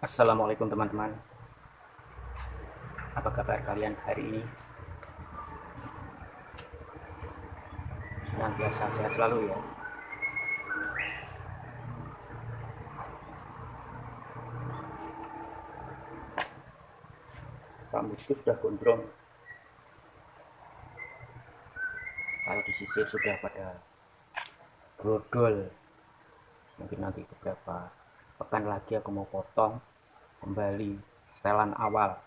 Assalamualaikum teman-teman. Apa kabar kalian hari ini? Senantiasa sehat selalu ya. Rambutku sudah gondrong. Kalau disisir sudah pada brodol. Mungkin nanti beberapa pekan lagi aku mau potong kembali setelan awal,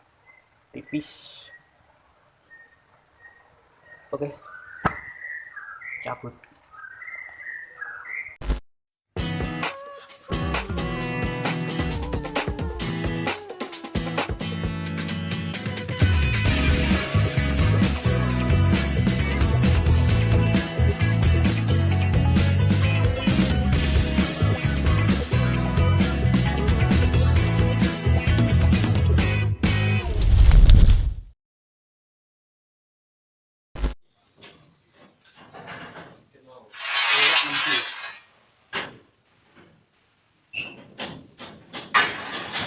tipis. Oke, cabut.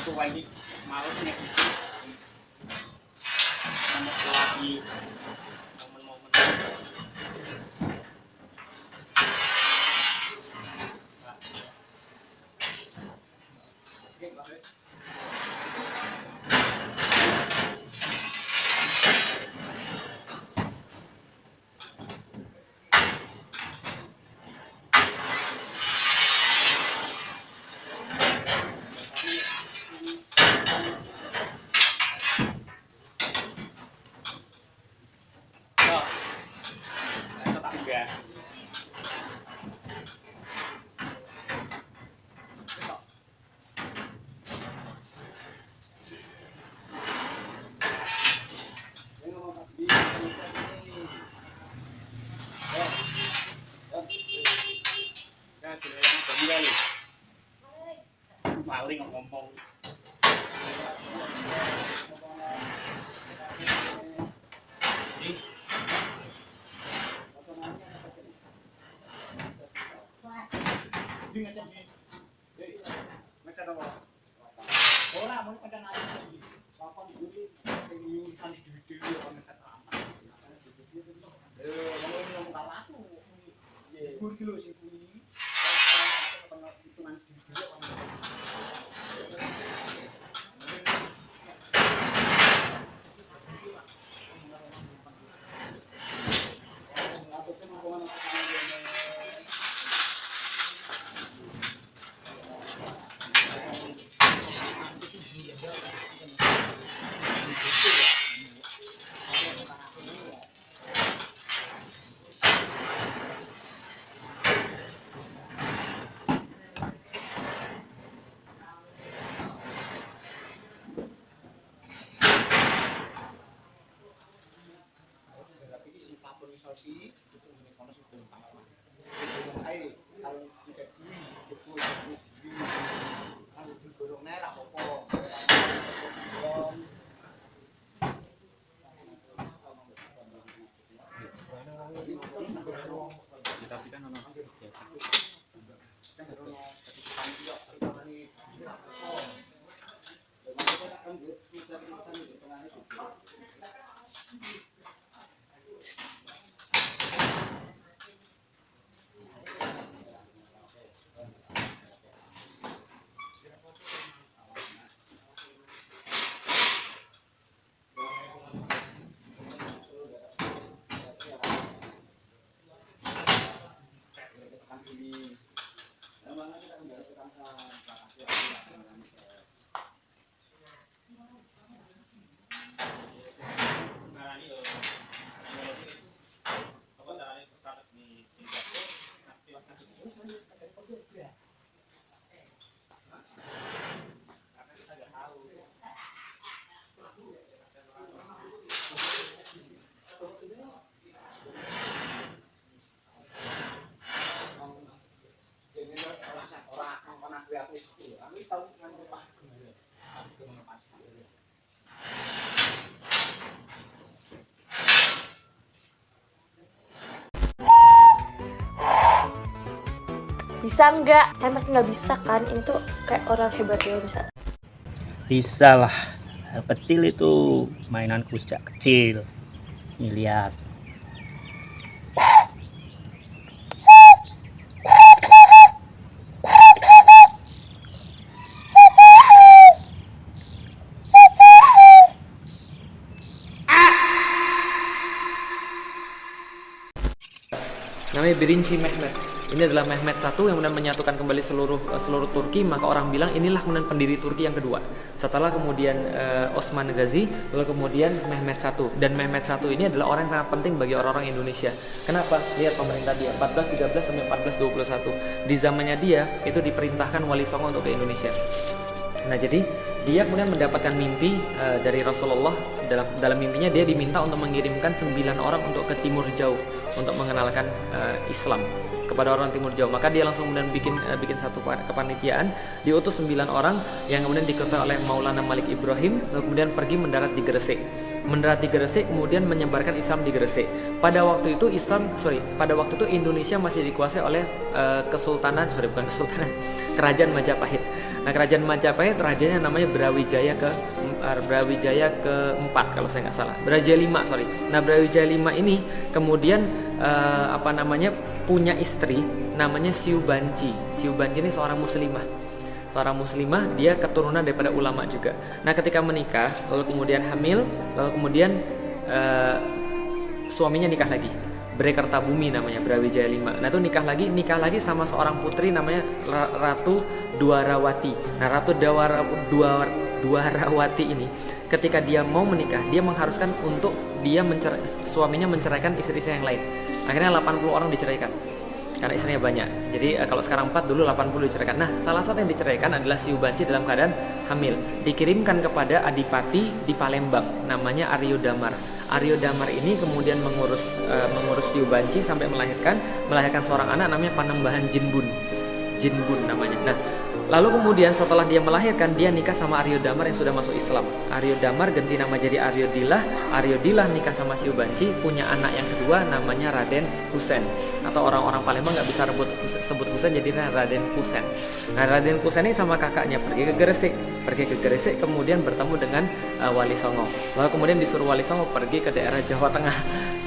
Aku lagi males nih lagi momen-momen tetangga. Maling ngomong. Bisa nggak? Kan pasti nggak bisa kan? Ini tuh kayak orang hebat ya bisa. Risalah hal kecil itu mainanku sejak kecil. Nih lihat. Namanya Birinci Mehmet. Ini adalah Mehmet I yang kemudian menyatukan kembali seluruh Turki. Maka orang bilang inilah kemudian pendiri Turki yang kedua. Setelah kemudian Osman Ghazi, lalu kemudian Mehmet I. Dan Mehmet I ini adalah orang yang sangat penting bagi orang-orang Indonesia. Kenapa? Lihat pemerintah dia 1413 sampai 1421. Di zamannya dia itu diperintahkan Wali Songo untuk ke Indonesia. Nah, jadi dia kemudian mendapatkan mimpi dari Rasulullah. Dalam mimpinya dia diminta untuk mengirimkan 9 orang untuk ke timur jauh untuk mengenalkan Islam kepada orang timur jauh. Maka dia langsung kemudian bikin satu kepanitiaan, diutus 9 orang yang kemudian diketuai oleh Maulana Malik Ibrahim, lalu kemudian pergi mendarat di Gresik. Mendarat di Gresik, kemudian menyebarkan Islam di Gresik. Pada waktu itu Indonesia masih dikuasai oleh Kerajaan Majapahit. Nah, Kerajaan Majapahit rajanya namanya Brawijaya keempat kalau saya nggak salah. Brawijaya V. Nah, Brawijaya V ini kemudian punya istri namanya Siubanci. Siubanci ini seorang muslimah, dia keturunan daripada ulama juga. Nah, ketika menikah, lalu kemudian hamil, lalu kemudian suaminya nikah lagi. Brekertabumi namanya, Brawijaya V. Nah, itu nikah lagi sama seorang putri namanya Ratu Dwarawati. Nah, Ratu Dwarawati ini ketika dia mau menikah, dia mengharuskan untuk suaminya menceraikan istri-istri yang lain. Akhirnya 80 orang diceraikan karena istrinya banyak. Jadi kalau sekarang 4, dulu 80 diceraikan. Nah, salah satu yang diceraikan adalah Siubanci dalam keadaan hamil. Dikirimkan kepada adipati di Palembang namanya Aryo Damar. Aryo Damar ini kemudian mengurus Siubanci sampai melahirkan seorang anak namanya Panembahan Jinbun namanya. Nah, lalu kemudian setelah dia melahirkan, dia nikah sama Aryo Damar yang sudah masuk Islam. Aryo Damar ganti nama jadi Aryo Dilah nikah sama Siubanci, punya anak yang kedua namanya Raden Husein. Atau orang-orang Palembang nggak bisa sebut Husein, jadi Raden Husein. Nah, Raden Husein ini sama kakaknya pergi ke Gresik, kemudian bertemu dengan Wali Songo. Lalu kemudian disuruh Wali Songo pergi ke daerah Jawa Tengah,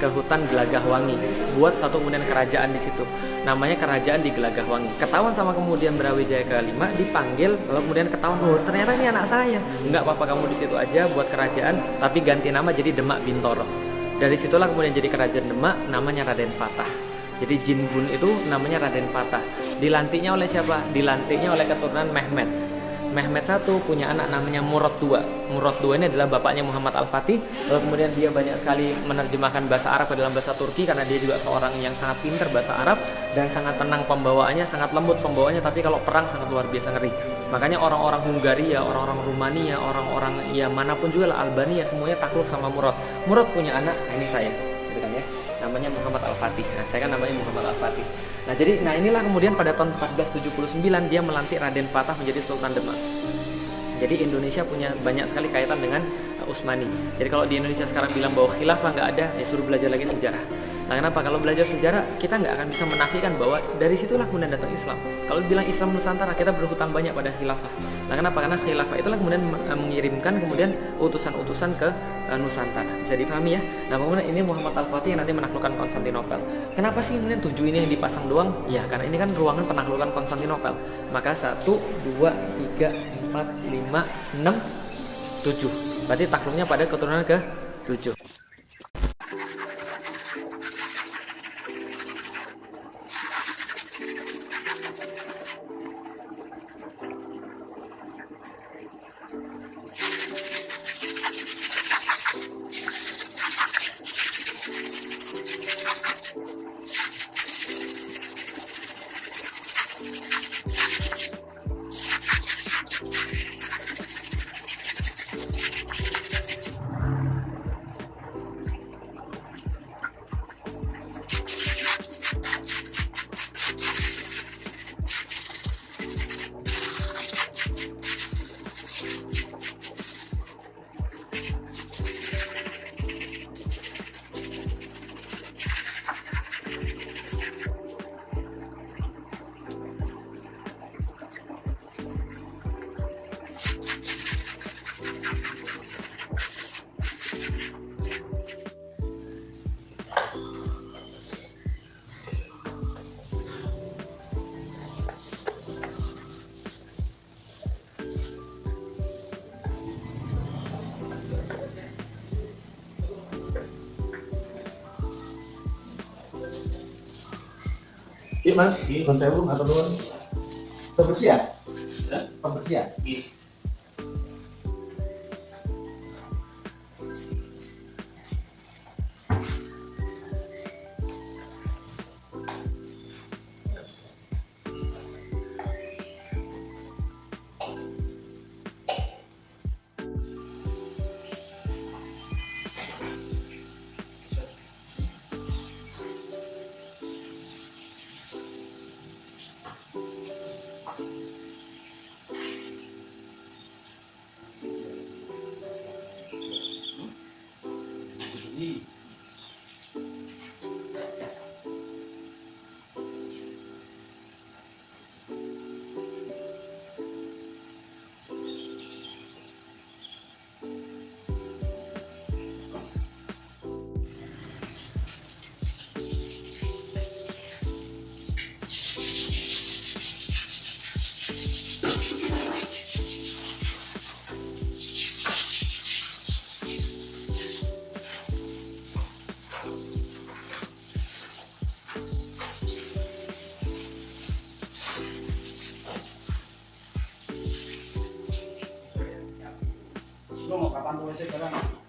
ke hutan Gelagahwangi, buat satu kemudian kerajaan di situ. Namanya kerajaan di Gelagahwangi. Ketahuan sama kemudian Brawijaya ke-5, dipanggil, lalu kemudian ketahuan, oh ternyata ini anak saya. Enggak apa-apa, kamu di situ aja buat kerajaan, tapi ganti nama jadi Demak Bintoro. Dari situlah kemudian jadi kerajaan Demak, namanya Raden Fatah. Jadi Jinbun itu namanya Raden Fatah. Dilantiknya oleh siapa? Dilantiknya oleh keturunan Mehmet. Mehmet I punya anak namanya Murad II. Murad II ini adalah bapaknya Muhammad Al-Fatih. Lalu kemudian dia banyak sekali menerjemahkan bahasa Arab ke dalam bahasa Turki karena dia juga seorang yang sangat pintar bahasa Arab dan sangat tenang pembawaannya, sangat lembut pembawaannya, tapi kalau perang sangat luar biasa ngeri. Makanya orang-orang Hungaria, orang-orang Rumania, orang-orang ya manapun juga lah, Albania, semuanya takluk sama Murad. Murad punya anak, nah ini saya, gitu kan ya. Namanya Muhammad Al-Fatih. Nah, saya kan namanya Muhammad Al-Fatih. Nah, inilah kemudian pada tahun 1479 dia melantik Raden Fatah menjadi Sultan Demak. Jadi Indonesia punya banyak sekali kaitan dengan Utsmani. Jadi kalau di Indonesia sekarang bilang bahwa khilafah nggak ada, ya suruh belajar lagi sejarah. Nah, kenapa? Kalau belajar sejarah, kita nggak akan bisa menafikan bahwa dari situlah kemudian datang Islam. Kalau bilang Islam Nusantara, kita berhutang banyak pada khilafah. Nah, kenapa? Karena khilafah itulah kemudian mengirimkan kemudian utusan-utusan ke Nusantara. Bisa dipahami ya? Nah, kemudian ini Muhammad Al-Fatih yang nanti menaklukkan Konstantinopel. Kenapa sih kemudian 7 ini yang dipasang doang? Ya, karena ini kan ruangan penaklukan Konstantinopel. Maka 1, 2, 3, 4, 5, 6, 7. Berarti takluknya pada keturunan ke-7. Iya mas, di konsewu atau duluan? Pembersihan? Pembersihan? Iya. Lu mau kapan mulai sekarang?